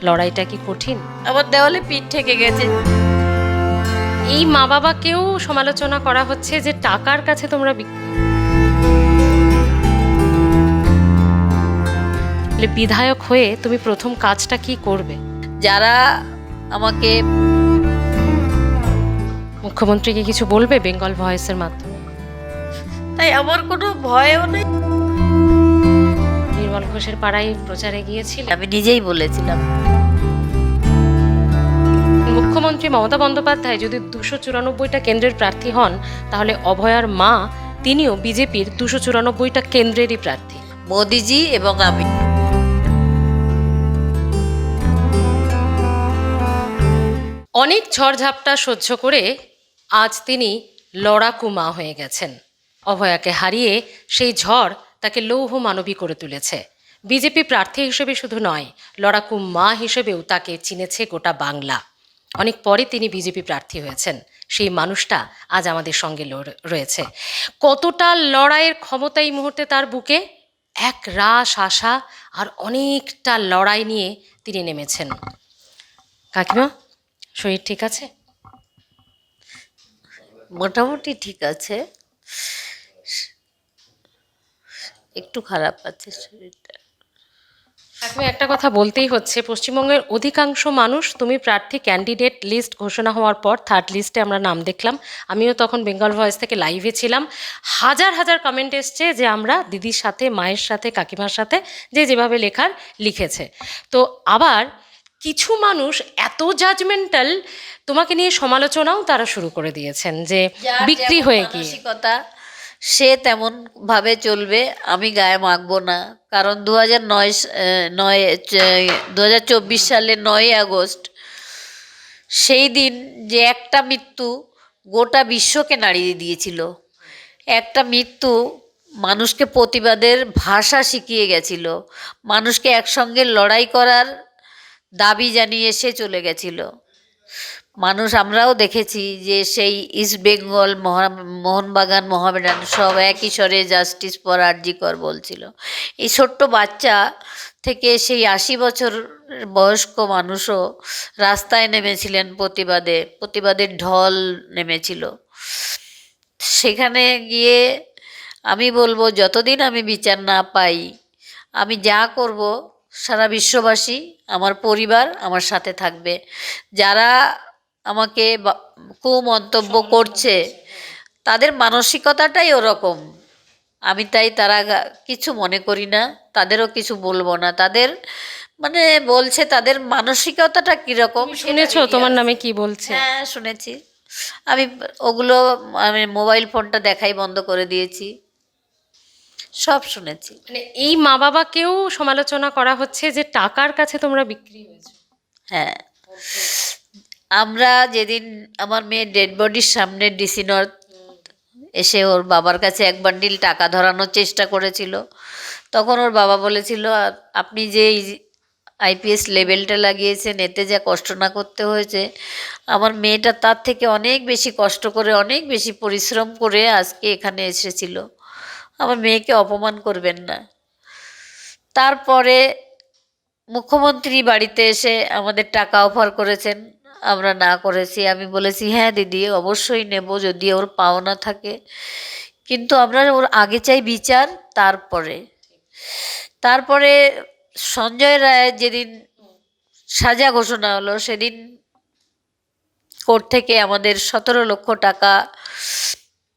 লড়াইটা কি কঠিন? আমার দেওয়ালে পিঠ ঠেকে গেছে। এই মা বাবাকেও সমালোচনা করা হচ্ছে যে টাকার কাছে তোমরা বিধায়ক হয়ে তুমি প্রথম কাজটা কি করবে? যারা আমাকে মুখ্যমন্ত্রীকে কিছু বলবে বেঙ্গল ভয়েসের মাধ্যমে? তাই আমার কোনো ভয়ও নেই। নির্মল ঘোষের পাড়ায় প্রচারে গিয়েছিল, আমি নিজেই বলেছিলাম মুখ্যমন্ত্রী মমতা বন্দ্যোপাধ্যায় যদি 294টা কেন্দ্রের প্রার্থী হন, তাহলে অভয়ার মা তিনিও বিজেপির 294টা কেন্দ্রেরই প্রার্থী। মোদিজি এবং আমি। অনেক ঝড়ঝাপটা সহ্য করে আজ তিনি লড়াকু মা হয়ে গেছেন। অভয়াকে হারিয়ে সেই ঝড় তাকে লৌহ মানবী করে তুলেছে। বিজেপি প্রার্থী হিসেবে শুধু নয়, লড়াকু মা হিসেবেও তাকে চিনেছে গোটা বাংলা। অনেক পরে তিনি বিজেপি প্রার্থী হয়েছেন। সেই মানুষটা আজ আমাদের সঙ্গে রয়েছে। কতটা লড়াইয়ের ক্ষমতা এই মুহূর্তে তার বুকে! এক রাশ আশা আর অনেকটা লড়াই নিয়ে তিনি নেমেছেন। কাকিমা, শরীর ঠিক আছে? মোটামুটি ঠিক আছে, একটু খারাপ আছে শরীরটা। কাকিমা, একটা কথা বলতেই হচ্ছে, পশ্চিমবঙ্গের অধিকাংশ মানুষ তুমি প্রার্থী ক্যান্ডিডেট লিস্ট ঘোষণা হওয়ার পর 3rd লিস্টে আমরা নাম দেখলাম। আমিও তখন বেঙ্গল ভয়েস থেকে লাইভে ছিলাম। হাজার হাজার কমেন্ট এসছে যে আমরা দিদির সাথে, মায়ের সাথে, কাকিমার সাথে, যে যেভাবে লেখার লিখেছে। তো আবার কিছু মানুষ এত জাজমেন্টাল, তোমাকে নিয়ে সমালোচনাও তারা শুরু করে দিয়েছেন যে বিক্রি হয়ে গিয়ে। মানসিকতা সে তেমন ভাবে চলবে, আমি গায়ে মাখবো না। কারণ 2024 সালের 9ই আগস্ট সেই দিন যে একটা মৃত্যু গোটা বিশ্বকে নাড়িয়ে দিয়েছিল, একটা মৃত্যু মানুষকে প্রতিবাদের ভাষা শিখিয়ে গেছিল, মানুষকে একসঙ্গে লড়াই করার দাবি জানিয়ে সে চলে গেছিল। মানুষ আমরাও দেখেছি যে সেই ইস্ট বেঙ্গল, মোহনবাগান, মোহামেডান সব একই স্বরে জাস্টিস ফর আরজি কর বলছিল। এই ছোট্ট বাচ্চা থেকে সেই 80 বছর বয়স্ক মানুষও রাস্তায় নেমেছিলেন প্রতিবাদের ঢল নেমেছিল। সেখানে গিয়ে আমি বলবো, যতদিন আমি বিচার না পাই, আমি যা করব সারা বিশ্ববাসী, আমার পরিবার আমার সাথে থাকবে। যারা আমাকে কুমন্তব্য করছে তাদের মানসিকতাটাই ওরকম, আমি তাই তারা কিছু মনে করি না, তাদেরও কিছু বলবো না। তাদের মানে বলছে তাদের মানসিকতাটা কীরকম। শুনেছো তোমার নামে কি বলছে? হ্যাঁ শুনেছি, আমি ওগুলো আমি মোবাইল ফোনটা দেখাই বন্ধ করে দিয়েছি, সব শুনেছি। মানে এই মা বাবাকেও সমালোচনা করা হচ্ছে যে টাকার কাছে তোমরা বিক্রি হয়েছো। হ্যাঁ, আমরা যেদিন আমার মেয়ের ডেড বডির সামনে ডিসি নর্থ এসে ওর বাবার কাছে এক বান্ডিল টাকা ধরানোর চেষ্টা করেছিল, তখন ওর বাবা বলেছিল, আপনি যে আইপিএস লেবেলটা লাগিয়েছেন এতে যা কষ্ট না করতে হয়েছে, আমার মেয়েটা তার থেকে অনেক বেশি কষ্ট করে, অনেক বেশি পরিশ্রম করে আজকে এখানে এসেছিল, আমার মেয়েকে অপমান করবেন না। তারপরে মুখ্যমন্ত্রী বাড়িতে এসে আমাদের টাকা অফার করেছেন, আমরা না করেছি। আমি বলেছি হ্যাঁ দিদি অবশ্যই নেব যদি ওর পাওনা থাকে, কিন্তু আমরা ওর আগে চাই বিচার। তারপরে সঞ্জয় রায় যেদিন সাজা ঘোষণা হলো, সেদিন কোর্ট থেকে আমাদের 17 লক্ষ টাকা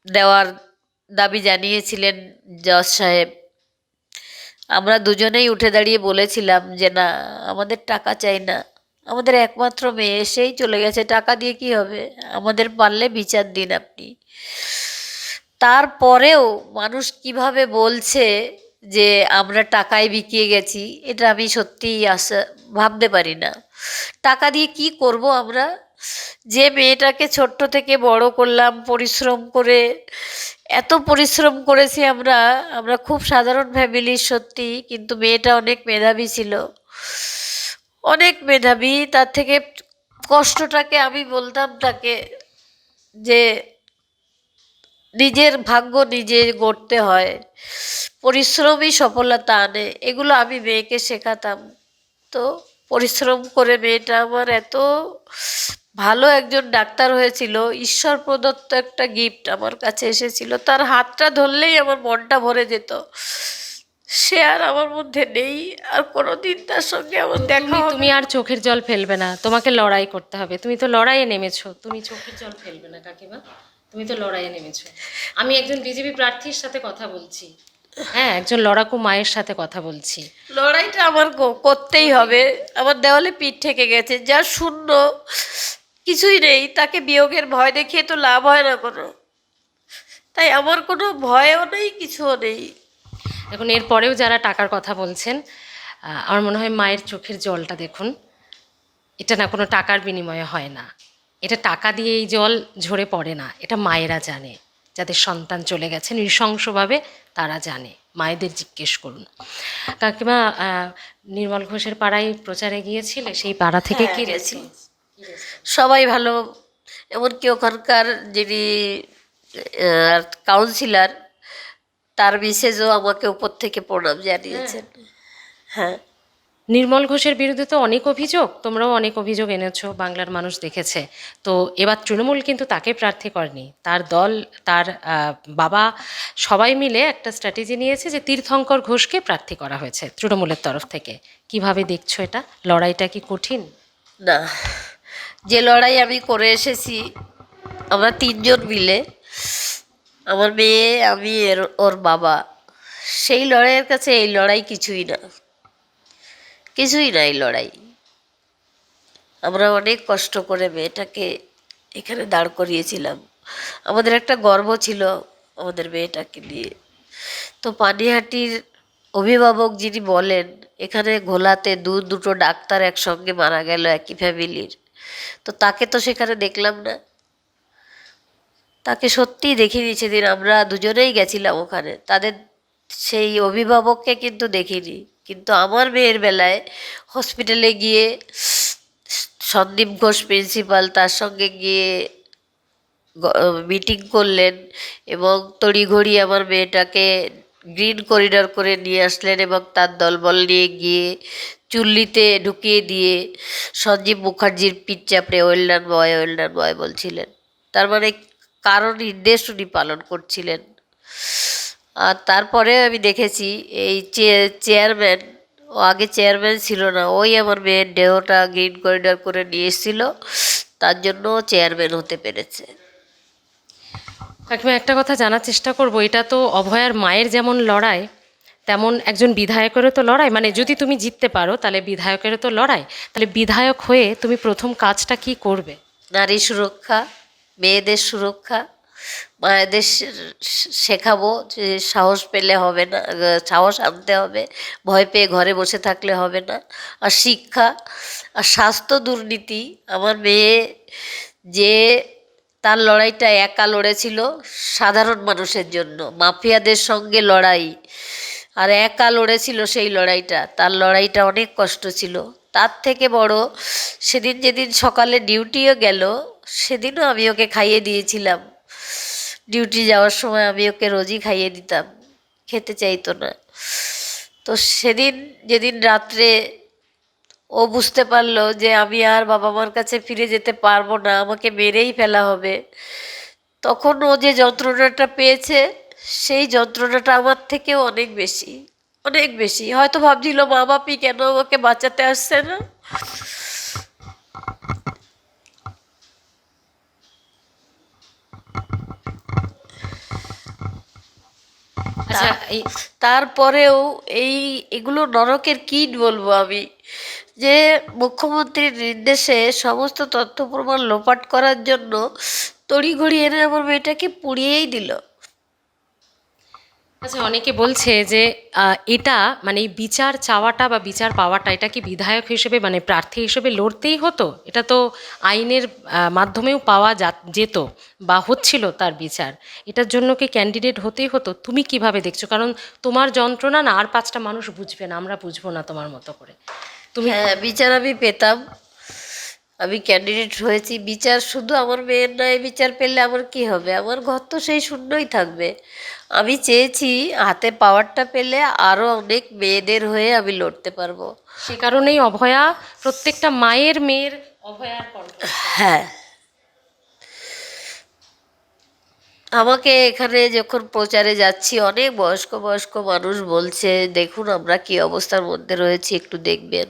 দেওয়ার দাবি জানিয়েছিলেন জজ সাহেব। আমরা দুজনেই উঠে দাঁড়িয়ে বলেছিলাম যে না, আমাদের টাকা চাই না, আমাদের একমাত্র মেয়ে সেই চলে গেছে, টাকা দিয়ে কি হবে, আমাদের পারলে বিচার দিন আপনি। তারপরেও মানুষ কিভাবে বলছে যে আমরা টাকায় বিকিয়ে গেছি, এটা আমি সত্যিই ভাবতে পারি না। টাকা দিয়ে কি করব আমরা? যে মেয়েটাকে ছোট্ট থেকে বড় করলাম পরিশ্রম করে, এত পরিশ্রম করেছি আমরা, আমরা খুব সাধারণ ফ্যামিলির সত্যি, কিন্তু মেয়েটা অনেক মেধাবী ছিল, অনেক মেধাবী। তার থেকে কষ্টটাকে আমি বলতাম তাকে যে নিজের ভাগ্য নিজে গড়তে হয়, পরিশ্রমই সফলতা আনে, এগুলো আমি মেয়েকে শেখাতাম। তো পরিশ্রম করে মেয়েটা আমার এত ভালো একজন ডাক্তার হয়েছিল, ঈশ্বর প্রদত্ত একটা গিফট আমার কাছে এসেছিল, তার হাতটা ধরলেই আমার মনটা ভরে যেত। সে আর আমার মধ্যে নেই, আর কোনোদিন তার সঙ্গে আমার দেখা তুমি হবে তুমি আর চোখের জল ফেলবে না, তোমাকে লড়াই করতে হবে, তুমি তো লড়াইয়ে নেমেছো, তুমি চোখের জল ফেলবে না কাকিমা, তুমি তো লড়াইয়ে নেমেছো। আমি একজন বিজেপি প্রার্থীর সাথে কথা বলছি, হ্যাঁ, একজন লড়াকু মায়ের সাথে কথা বলছি। লড়াইটা আমার করতেই হবে। আমার দেওয়ালে পিঠ থেকে গেছে, যা শূন্য, কিছুই নেই, তাকে বিয়োগের ভয় দেখিয়ে তো লাভ হয় না কোনো। তাই আমার কোনো ভয়ও নেই, কিছুও নেই। এখন এরপরেও যারা টাকার কথা বলছেন, আমার মনে হয় মায়ের চোখের জলটা দেখুন, এটা না কোনো টাকার বিনিময়ে হয় না, এটা টাকা দিয়ে এই জল ঝরে পড়ে না, এটা মায়েরা জানে, যাদের সন্তান চলে গেছে নৃশংসভাবে, তারা জানে, মায়েদের জিজ্ঞেস করুন। কাকিমা, নির্মল ঘোষের পাড়ায় প্রচারে গিয়েছিলে, সেই পাড়া থেকে হ্যাঁ, কি গেছি। response? সবাই ভালো, এমনকি ওখানকার যিনি কাউন্সিলর, তার মিসেসও আমাকে উপর থেকে প্রণাম জানিয়েছেন। হ্যাঁ, নির্মল ঘোষের বিরুদ্ধে তো অনেক অভিযোগ, তোমরাও অনেক অভিযোগ এনেছো, বাংলার মানুষ দেখেছে। তো এবার তৃণমূল কিন্তু তাকে প্রার্থী করেনি, তার দল, তার বাবা, সবাই মিলে একটা স্ট্র্যাটেজি নিয়েছে যে তীর্থঙ্কর ঘোষকে প্রার্থী করা হয়েছে তৃণমূলের তরফ থেকে। কিভাবে দেখছো এটা, লড়াইটা কি কঠিন? না, যে লড়াই আমি করে এসেছি, আমরা তিনজন মিলে, আমার মেয়ে, আমি, ওর বাবা, সেই লড়াইয়ের কাছে এই লড়াই কিছুই না, কিছুই না এই লড়াই। আমরা অনেক কষ্ট করে মেয়েটাকে এখানে দাঁড় করিয়েছিলাম, আমাদের একটা গর্ব ছিল আমাদের মেয়েটাকে নিয়ে। তো পানিহাটির অভিভাবক যিনি বলেন, এখানে ঘোলাতে দুটো ডাক্তার একসঙ্গে মারা গেল একই ফ্যামিলির, তো তাকে তো সেখানে দেখলাম না, তাকে সত্যিই দেখিনি সেদিন। আমরা দুজনেই গেছিলাম ওখানে, তাদের সেই অভিভাবককে কিন্তু দেখিনি। কিন্তু আমার মেয়ের বেলায় হসপিটালে গিয়ে সন্দীপ ঘোষ প্রিন্সিপাল তার সঙ্গে গিয়ে মিটিং করলেন এবং তড়িঘড়ি আমার মেয়েটাকে গ্রিন করিডর করে নিয়ে আসলেন এবং তার দলবল নিয়ে গিয়ে চুল্লিতে ঢুকিয়ে দিয়ে সঞ্জীব মুখার্জির পিঠ চাপড়ে ওয়েল ডান বয় বলছিলেন। তার মানে কারো নির্দেশ উনি পালন করছিলেন। আর তারপরে আমি দেখেছি এই চেয়ারম্যান, ও আগে চেয়ারম্যান ছিল না, ওই আমার মেয়ের দেহটা গ্রিন করিডর করে নিয়ে এসেছিল, তার জন্য ও চেয়ারম্যান হতে পেরেছে। কাকিমা, একটা কথা জানার চেষ্টা করবো, এটা তো অভয়ার মায়ের যেমন লড়াই, তেমন একজন বিধায়কেরও তো লড়াই, মানে যদি তুমি জিততে পারো তাহলে বিধায়কেরও তো লড়াই, তাহলে বিধায়ক হয়ে তুমি প্রথম কাজটা কি করবে? নারী সুরক্ষা, মেয়েদের সুরক্ষা, মায়েদের শেখাবো যে সাহস পেলে হবে না, সাহস আনতে হবে, ভয় পেয়ে ঘরে বসে থাকলে হবে না। আর শিক্ষা আর স্বাস্থ্য দুর্নীতি, আমার মেয়ে যে তার লড়াইটা একা লড়েছিল সাধারণ মানুষের জন্য, মাফিয়াদের সঙ্গে লড়াই, আর একা লড়েছিল সেই লড়াইটা, তার লড়াইটা অনেক কষ্ট ছিল। তার থেকে বড়, সেদিন যেদিন সকালে ডিউটিও গেল, সেদিনও আমি ওকে খাইয়ে দিয়েছিলাম। ডিউটি যাওয়ার সময় আমি ওকে রোজই খাইয়ে দিতাম, খেতে চাইতো না। তো সেদিন যেদিন রাত্রে ও বুঝতে পারলো যে আমি আর বাবা মার কাছে ফিরে যেতে পারবো না, আমাকে মেরেই ফেলা হবে, তখন ও যে যন্ত্রণাটা পেয়েছে, সেই যন্ত্রণাটা আমার থেকেও অনেক বেশি, অনেক বেশি। হয়তো ভাবছিল মা বাপি কেন ওকে বাঁচাতে আসছে না। আচ্ছা, এই তারপরেও এগুলো নরকের কীট বলবো আমি, যে মুখ্যমন্ত্রীর নির্দেশে সমস্ত তথ্য প্রমাণ লোপাট করার জন্য তড়িঘড়ি এনে আমার মেয়েটাকে পুড়িয়েই দিল। আচ্ছা, অনেকে বলছে যে এটা মানে এই বিচার চাওয়াটা বা বিচার পাওয়াটা, এটা কি বিধায়ক হিসেবে মানে প্রার্থী হিসেবে লড়তেই হতো? এটা তো আইনের মাধ্যমেও পাওয়া যেত বা হচ্ছিল তার বিচার, এটার জন্য কি ক্যান্ডিডেট হতেই হতো? তুমি কিভাবে দেখছো? কারণ তোমার যন্ত্রণা না আর পাঁচটা মানুষ বুঝবে না, আমরা বুঝবো না তোমার মতো করে। তুমি হ্যাঁ, বিচার আমি পেতাম, আমি ক্যান্ডিডেট হয়েছি, বিচার শুধু আমার মেয়ের নয়, বিচার পেলে আমার কি হবে, আমার ঘর তো সেই শূন্যই থাকবে। আমি চেয়েছি হাতে পাওয়ারটা পেলে আরও অনেক মেয়েদের হয়ে আমি লড়তে পারবো, সে কারণেই অভয়া প্রত্যেকটা মায়ের মেয়ের অভয়ার কণ্ঠ। হ্যাঁ, আমাকে এখানে যখন প্রচারে যাচ্ছি অনেক বয়স্ক বয়স্ক মানুষ বলছে, দেখুন আমরা কি অবস্থার মধ্যে রয়েছি, একটু দেখবেন।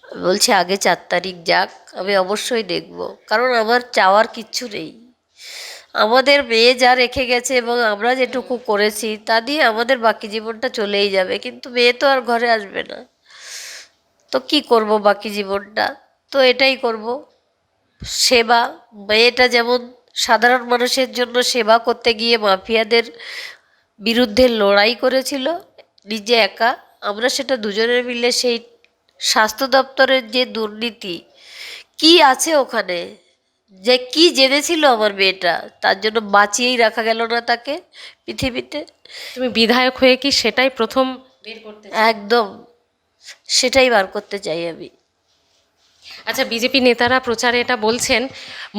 আমি বলছি আগে 4 তারিখ যাক, আমি অবশ্যই দেখব, কারণ আমার চাওয়ার কিচ্ছু নেই। আমাদের মেয়ে যা রেখে গেছে এবং আমরা যেটুকু করেছি তা দিয়ে আমাদের বাকি জীবনটা চলেই যাবে, কিন্তু মেয়ে তো আর ঘরে আসবে না। তো কি করব বাকি জীবনটা? তো এটাই করব, সেবা। মেয়েটা যেমন সাধারণ মানুষের জন্য সেবা করতে গিয়ে মাফিয়াদের বিরুদ্ধে লড়াই করেছিল নিজে একা, আমরা সেটা দুজনে মিলে সেই স্বাস্থ্য দপ্তরের যে দুর্নীতি কি আছে ওখানে, যে কি জেনেছিল আমার মেয়েটা, তার জন্য বাঁচিয়েই রাখা গেল না তাকে পৃথিবীতে। তুমি বিধায়ক হয়ে কি সেটাই প্রথম বের করতে চাও? একদম সেটাই বার করতে চাই আমি। আচ্ছা, বিজেপি নেতারা প্রচারে এটা বলছেন,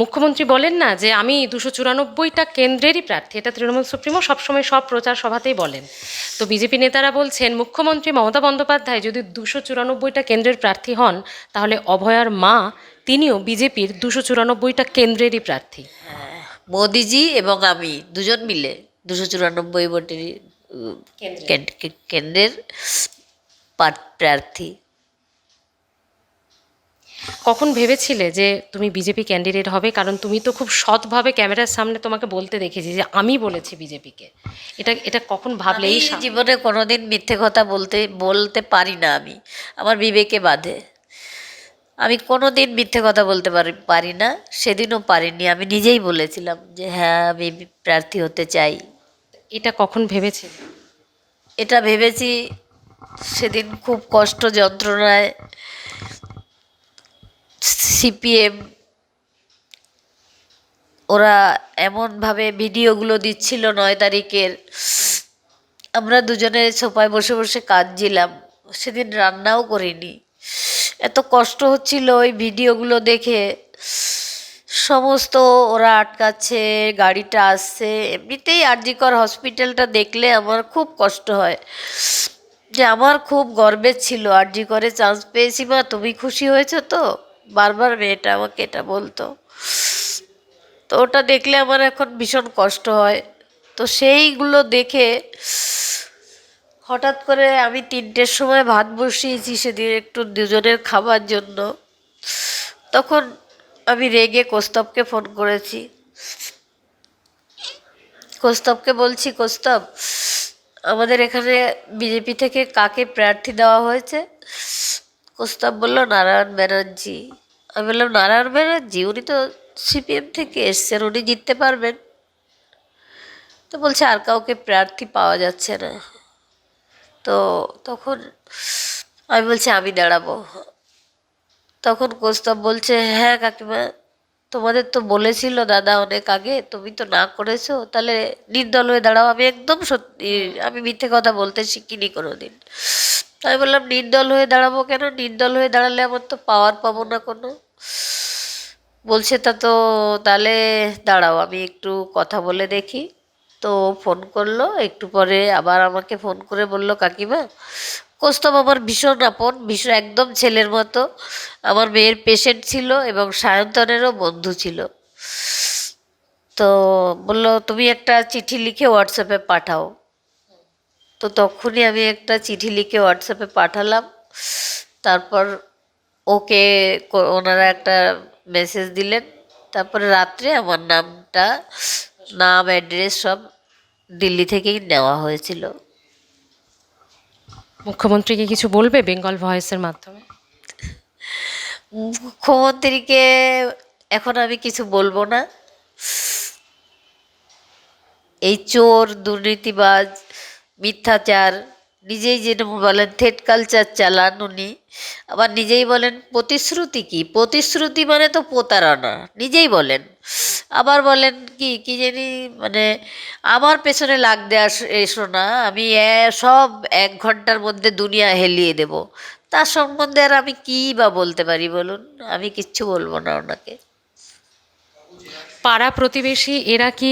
মুখ্যমন্ত্রী বলেন না যে আমি 294টা কেন্দ্রেরই প্রার্থী, এটা তৃণমূল সুপ্রিমো সবসময় সব প্রচার সভাতেই বলেন। তো বিজেপি নেতারা বলছেন মুখ্যমন্ত্রী মমতা বন্দ্যোপাধ্যায় যদি 294টা কেন্দ্রের প্রার্থী হন, তাহলে অভয়ার মা তিনিও বিজেপির 294টা কেন্দ্রেরই প্রার্থী। মোদিজি এবং আমি দুজন মিলে 294 ভোটের কেন্দ্রের প্রার্থী। কখন ভেবেছিলে যে তুমি বিজেপি ক্যান্ডিডেট হবে? কারণ তুমি তো খুব সৎভাবে ক্যামেরার সামনে তোমাকে বলতে দেখেছি যে আমি বলেছি বিজেপিকে। এটা এটা কখন ভাবলে? আমি জীবনে কোনোদিন মিথ্যে কথা বলতে পারি না, আমি আমার বিবেকে বাধে। আমি কোনোদিন মিথ্যে কথা বলতে পারি না, সেদিনও পারিনি। আমি নিজেই বলেছিলাম যে হ্যাঁ আমি প্রার্থী হতে চাই। এটা কখন ভেবেছিলে? এটা ভেবেছি সেদিন খুব কষ্ট যন্ত্রণায় সিপিএম ওরা এমনভাবে ভিডিওগুলো দিচ্ছিল 9 তারিখের, আমরা দুজনে সোফায় বসে বসে কাঁদছিলাম, সেদিন রান্নাও করিনি, এত কষ্ট হচ্ছিল ওই ভিডিওগুলো দেখে। সমস্ত ওরা আটকাচ্ছে, গাড়িটা আসছে, এমনিতেই আরজিকর হসপিটালটা দেখলে আমার খুব কষ্ট হয়, যে আমার খুব গর্বের ছিল আরজিকরে চান্স পেয়েছি মা, তুমি খুশি হয়েছো তো, বারবার মেয়েটা আমাকে এটা বলতো। তো ওটা দেখলে আমার এখন ভীষণ কষ্ট হয়। তো সেইগুলো দেখে হঠাৎ করে আমি 3টের সময় ভাত বসিয়েছি সেদিন একটু দুজনের খাবার জন্য, তখন আমি রেগে কৌস্তবকে ফোন করেছি। কৌস্তবকে বলছি, কৌস্তব আমাদের এখানে বিজেপি থেকে কাকে প্রার্থী দেওয়া হয়েছে? কৌস্তব বলল নারায়ণ ব্যানার্জি। আমি বললাম নারায়ণ ব্যানার্জি, উনি তো সিপিএম থেকে এসছেন, উনি জিততে পারবেন। তো বলছে আর কাউকে প্রার্থী পাওয়া যাচ্ছে না। তো তখন আমি বলছি আমি দাঁড়াবো। তখন কৌস্তব বলছে হ্যাঁ কাকিমা, তোমাদের তো বলেছিল দাদা অনেক আগে, তুমি তো না করেছো, তাহলে নির্দল হয়ে দাঁড়াও। আমি একদম সত্যি, আমি মিথ্যে কথা বলতে শিখিনি কোনোদিন। আমি বললাম নির্দল হয়ে দাঁড়াবো কেন? নির্দল হয়ে দাঁড়ালে আমার তো পাওয়ার পাবো না কোনো। বলছে তা তো তাহলে দাঁড়াও আমি একটু কথা বলে দেখি। তো ফোন করলো, একটু পরে আবার আমাকে ফোন করে বলল কাকিমা, কৌস্তব আমার ভীষণ আপন, ভীষণ একদম ছেলের মতো, আমার মেয়ের পেশেন্ট ছিল এবং সায়ন্তনেরও বন্ধু ছিল। তো বলল তুমি একটা চিঠি লিখে হোয়াটসঅ্যাপে পাঠাও। তো তখনই আমি একটা চিঠি লিখে হোয়াটসঅ্যাপে পাঠালাম। তারপর ওকে ওনারা একটা মেসেজ দিলেন। তারপরে রাত্রে আমার নামটা, নাম অ্যাড্রেস সব দিল্লি থেকেই নেওয়া হয়েছিল। মুখ্যমন্ত্রীকে কিছু বলবে বেঙ্গল ভয়েসের মাধ্যমে? মুখ্যমন্ত্রীকে এখন আমি কিছু বলবো না। এই চোর, দুর্নীতিবাজ, মিথ্যাচার, নিজেই যেরকম বলেন থেট কালচার চালান উনি, আবার নিজেই বলেন প্রতিশ্রুতি। কি প্রতিশ্রুতি? মানে তো প্রতারণা, নিজেই বলেন। আবার বলেন কি কি জানি, মানে আমার পেছনে লাগতে এসো না, আমি সব 1 ঘন্টার মধ্যে দুনিয়া হেলিয়ে দেব। তার সম্বন্ধে আর আমি কী বা বলতে পারি বলুন? আমি কিচ্ছু বলবো না ওনাকে। পাড়া প্রতিবেশী এরা কি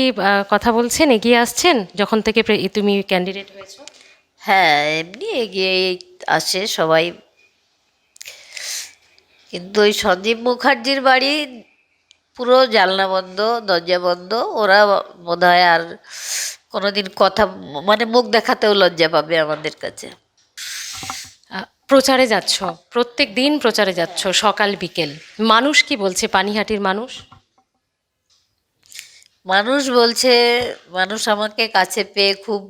কথা বলছেন, এগিয়ে আসছেন যখন থেকে তুমি ক্যান্ডিডেট হয়েছো? হ্যাঁ, এমনি এগিয়ে আসে সবাই, কিন্তু ওই সঞ্জীব মুখার্জির বাড়ি পুরো জানলা বন্ধ, দরজা বন্ধ। ওরা বোধহয় আর কোনোদিন কথা, মানে মুখ দেখাতেও লজ্জা পাবে আমাদের কাছে। প্রচারে যাচ্ছ, প্রত্যেক দিন প্রচারে যাচ্ছ, সকাল বিকেল। মানুষ কি বলছে, পানিহাটির মানুষ? মানুষ বলছে, মানুষ আমাকে কাছে পেয়ে খুব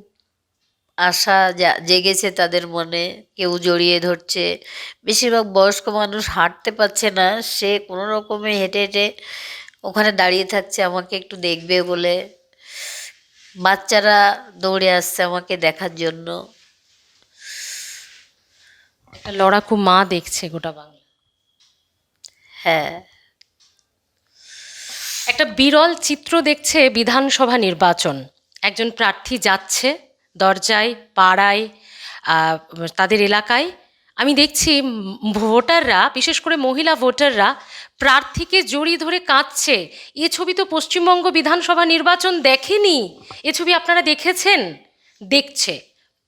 আশা জেগেছে তাদের মনে, কেউ জড়িয়ে ধরছে। বেশিরভাগ বয়স্ক মানুষ হাঁটতে পারছে না, সে কোনো রকমে হেঁটে হেঁটে ওখানে দাঁড়িয়ে থাকছে আমাকে একটু দেখবে বলে। বাচ্চারা দৌড়ে আসছে আমাকে দেখার জন্য। একটা লড়াকু মা দেখছে গোটা বাংলা। হ্যাঁ, একটা বিরল চিত্র দেখছে বিধানসভা নির্বাচন। একজন প্রার্থী যাচ্ছে দরজায়, পাড়ায়, তাদের এলাকায়। আমি দেখছি ভোটাররা, বিশেষ করে মহিলা ভোটাররা, প্রার্থীকে জড়িয়ে ধরে কাঁদছে। এ ছবি তো পশ্চিমবঙ্গ বিধানসভা নির্বাচন দেখেনি। এ ছবি আপনারা দেখেছেন? দেখছে,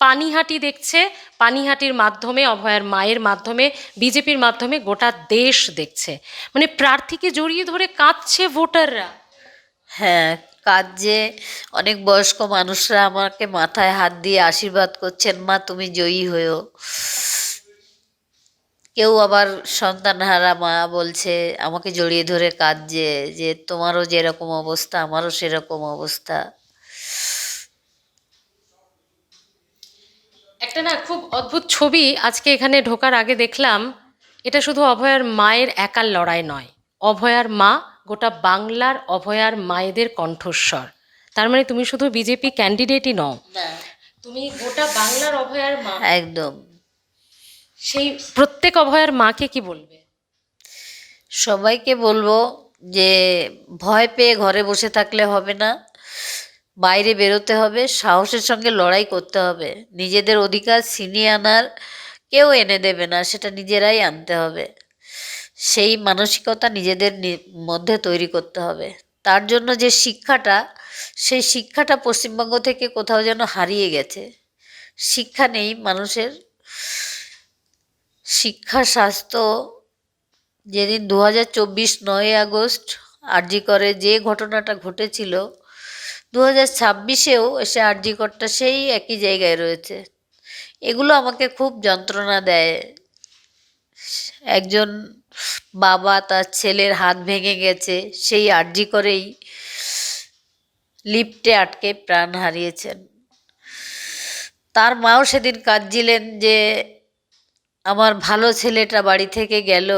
পানিহাটি দেখছে। পানিহাটির মাধ্যমে, অভয়ার মায়ের মাধ্যমে, বিজেপির মাধ্যমে গোটা দেশ দেখছে। মানে প্রার্থীকে জড়িয়ে ধরে কাঁদছে ভোটাররা। হ্যাঁ, কাজে অনেক বয়স্ক মানুষরা আমাকে মাথায় হাত দিয়ে আশীর্বাদ করছেন, মা তুমি জয়ী হয়েও। কেউ আবার সন্তানহারা মা বলছে, আমাকে জড়িয়ে ধরে কাঁদছে যে তোমারও যেরকম অবস্থা আমারও সেরকম অবস্থা। একটা না খুব অদ্ভুত ছবি আজকে এখানে ঢোকার আগে দেখলাম। এটা শুধু অভয়ার মায়ের একার লড়াই নয়, অভয়ার মা গোটা বাংলার অভয়ার মায়েদের কণ্ঠস্বর। তার মানে তুমি শুধু বিজেপি ক্যান্ডিডেটই নও, না, তুমি গোটা বাংলার অভয়ার মা। একদম। সেই প্রত্যেক অভয়ার মাকে কি বলবে? সবাইকে বলবো যে ভয় পেয়ে ঘরে বসে থাকলে হবে না, বাইরে বেরোতে হবে, সাহসের সঙ্গে লড়াই করতে হবে। নিজেদের অধিকার ছিনিয়ে আনার কেউ এনে দেবে না, সেটা নিজেরাই আনতে হবে। সেই মানসিকতা নিজেদের মধ্যে তৈরি করতে হবে। তার জন্য যে শিক্ষাটা, সেই শিক্ষাটা পশ্চিমবঙ্গ থেকে কোথাও যেন হারিয়ে গেছে। শিক্ষা নেই মানুষের। শিক্ষা, স্বাস্থ্য, যেদিন 2024 9 আগস্ট আরজি করে যে ঘটনাটা ঘটেছিল, 2026-এও এসে আরজি করটা সেই একই জায়গায় রয়েছে। এগুলো আমাকে খুব যন্ত্রণা দেয়। একজন বাবা তার ছেলের হাত ভেঙে গেছে, সেই আরজি করেই লিফটে আটকে প্রাণ হারিয়েছেন। তার মাও সেদিন কাঁদছিলেন যে আমার ভালো ছেলেটা বাড়ি থেকে গেল,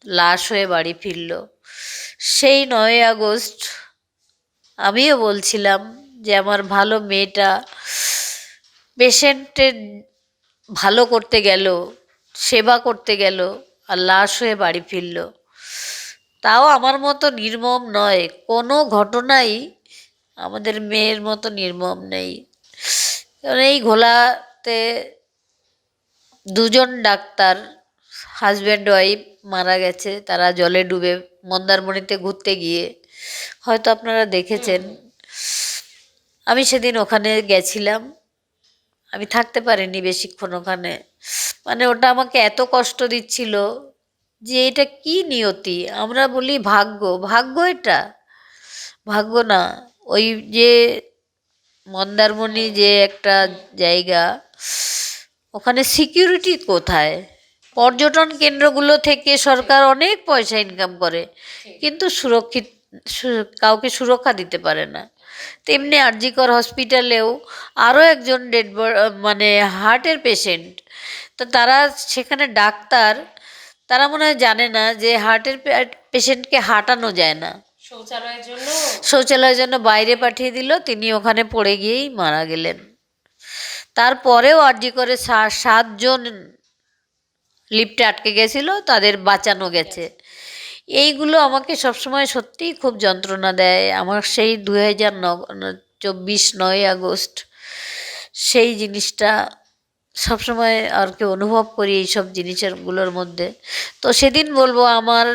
লাশ হয়ে বাড়ি ফিরল। সেই 9 আগস্ট আমিও বলছিলাম যে আমার ভালো মেয়েটা পেশেন্টের ভালো করতে গেল, সেবা করতে গেল, আর লাশ হয়ে বাড়ি ফিরল। তাও আমার মতো নির্মম নয়, কোনো ঘটনাই আমাদের মেয়ের মতো নির্মম নেই। কারণ এই ঘোলাতে দুজন ডাক্তার, হাজব্যান্ড ওয়াইফ মারা গেছে, তারা জলে ডুবে মন্দারমণিতে ঘুরতে গিয়ে। হয়তো আপনারা দেখেছেন। আমি সেদিন ওখানে গেছিলাম, আমি থাকতে পারিনি বেশিক্ষণ ওখানে। মানে ওটা আমাকে এত কষ্ট দিচ্ছিল যে এটা কি নিয়তি। আমরা বলি ভাগ্য, ভাগ্য এটা ভাগ্য না। ওই যে মন্দারমণি যে একটা জায়গা, ওখানে সিকিউরিটি কোথায়? পর্যটন কেন্দ্রগুলো থেকে সরকার অনেক পয়সা ইনকাম করে, কিন্তু সুরক্ষিত কাউকে সুরক্ষা দিতে পারে না। তেমনি আরজিকর হসপিটালেও আরও একজন মানে হার্টের পেশেন্ট, তো তারা সেখানে ডাক্তার, তারা মনে হয় জানে না যে হার্টের পেশেন্টকে হাঁটানো যায় না, শৌচালয়ের জন্য বাইরে পাঠিয়ে দিল, তিনি ওখানে পড়ে গিয়েই মারা গেলেন। তারপরেও আরজি করে 7 জন লিফটে আটকে গেছিল, তাদের বাঁচানো গেছে। এইগুলো আমাকে সবসময় সত্যিই খুব যন্ত্রণা দেয়। আমার সেই 2024 9 আগস্ট সেই জিনিসটা সবসময় আর কি অনুভব করি এইসব জিনিসগুলোর মধ্যে। তো সেদিন বলবো, আমার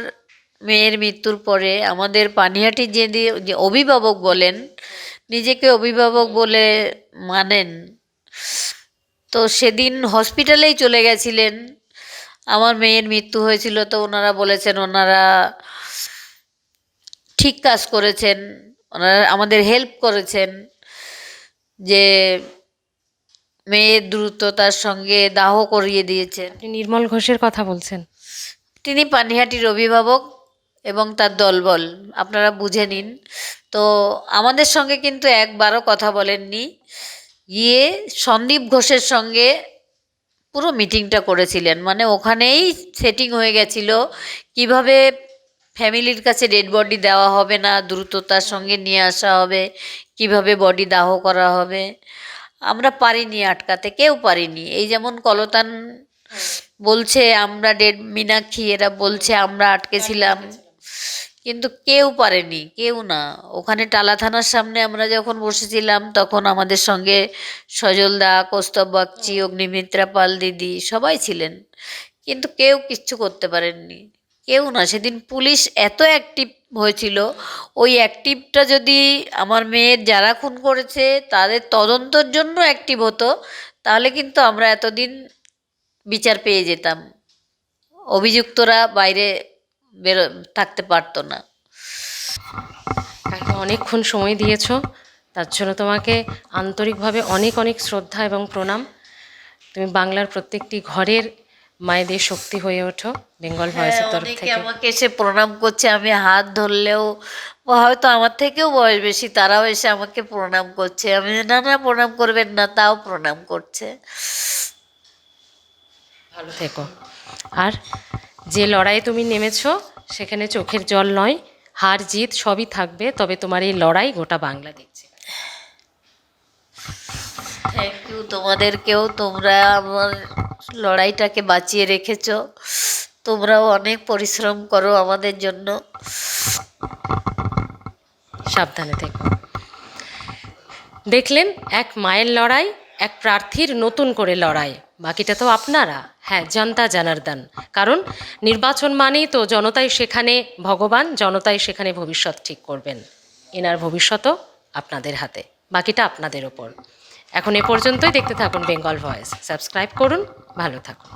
মেয়ের মৃত্যুর পরে আমাদের পানিহাটির যে অভিভাবক বলেন, নিজেকে অভিভাবক বলে মানেন, তো সেদিন হসপিটালেই চলে গেছিলেন। আমার মেয়ের মৃত্যু হয়েছিল, তো ওনারা বলেছেন ওনারা ঠিক কাজ করেছেন, ওনারা আমাদের হেল্প করেছেন যে মেয়ের দ্রুততার সঙ্গে দাহ করিয়ে দিয়েছেন। আপনি নির্মল ঘোষের কথা বলছেন? তিনি পানিহাটির অভিভাবক এবং তার দলবল, আপনারা বুঝে নিন। তো আমাদের সঙ্গে কিন্তু একবারও কথা বলেননি, গিয়ে সন্দীপ ঘোষের সঙ্গে পুরো মিটিংটা করেছিলেন। মানে ওখানেই সেটিং হয়ে গেছিল কিভাবে ফ্যামিলির কাছে ডেড বডি দেওয়া হবে না, দ্রুততার সঙ্গে নিয়ে আসা হবে, কিভাবে বডি দাহ করা হবে। আমরা পারিনি আটকাতে, কেউ পারিনি। এই যেমন কলতান বলছে আমরা ডেড, মীনাক্ষী এরা বলছে আমরা আটকেছিলাম, কিন্তু কেউ পারেনি, কেউ না। ওখানে টালা থানার সামনে আমরা যখন বসেছিলাম তখন আমাদের সঙ্গে সজলদা, কৌস্তব বাগচি, অগ্নিমিত্রা পাল দিদি সবাই ছিলেন, কিন্তু কেউ কিচ্ছু করতে পারেননি, কেউ না। সেদিন পুলিশ এত অ্যাক্টিভ হয়েছিল, ওই অ্যাক্টিভটা যদি আমার মেয়ের যারা খুন করেছে তাদের তদন্তর জন্য অ্যাক্টিভ হতো, তাহলে কিন্তু আমরা এতদিন বিচার পেয়ে যেতাম, অভিযুক্তরা বাইরে বেরো থাকতে পারতো না। তাকে অনেকক্ষণ সময় দিয়েছো, তার জন্য তোমাকে আন্তরিকভাবে অনেক অনেক শ্রদ্ধা এবং প্রণাম। তুমি বাংলার প্রত্যেকটি ঘরের মায়েদের শক্তি হয়ে ওঠো বেঙ্গল ভয়েসের তরফ অনেকে থেকে। আমাকে এসে প্রণাম করছে, আমি হাত ধরলেও হয়তো আমার থেকেও বয়স বেশি, তারাও এসে আমাকে প্রণাম করছে। আমি না না প্রণাম করবেন না, তাও প্রণাম করছে। ভালো থেকো। আর যে লড়াইয়ে তুমি নেমেছো সেখানে চোখের জল নয়, হার জিত সবই থাকবে, তবে তোমার এই লড়াই গোটা বাংলা দেখছে। থ্যাংক ইউ তোমাদেরকেও, তোমরা আমার লড়াইটাকে বাঁচিয়ে রেখেছো। তোমরাও অনেক পরিশ্রম করো আমাদের জন্য। সাবধানে থেকো। দেখলেন, এক মায়ের লড়াই, এক প্রার্থীর নতুন করে লড়াই, বাকিটা তো আপনারা, হ্যাঁ, জনতা জনার্দন। কারণ নির্বাচন মানেই তো জনতাই সেখানে ভগবান, জনতাই সেখানে ভবিষ্যৎ ঠিক করবেন। এনার ভবিষ্যৎও আপনাদের হাতে, বাকিটা আপনাদের ওপর। এখন এ পর্যন্তই, দেখতে থাকুন বেঙ্গল ভয়েস, সাবস্ক্রাইব করুন, ভালো থাকুন।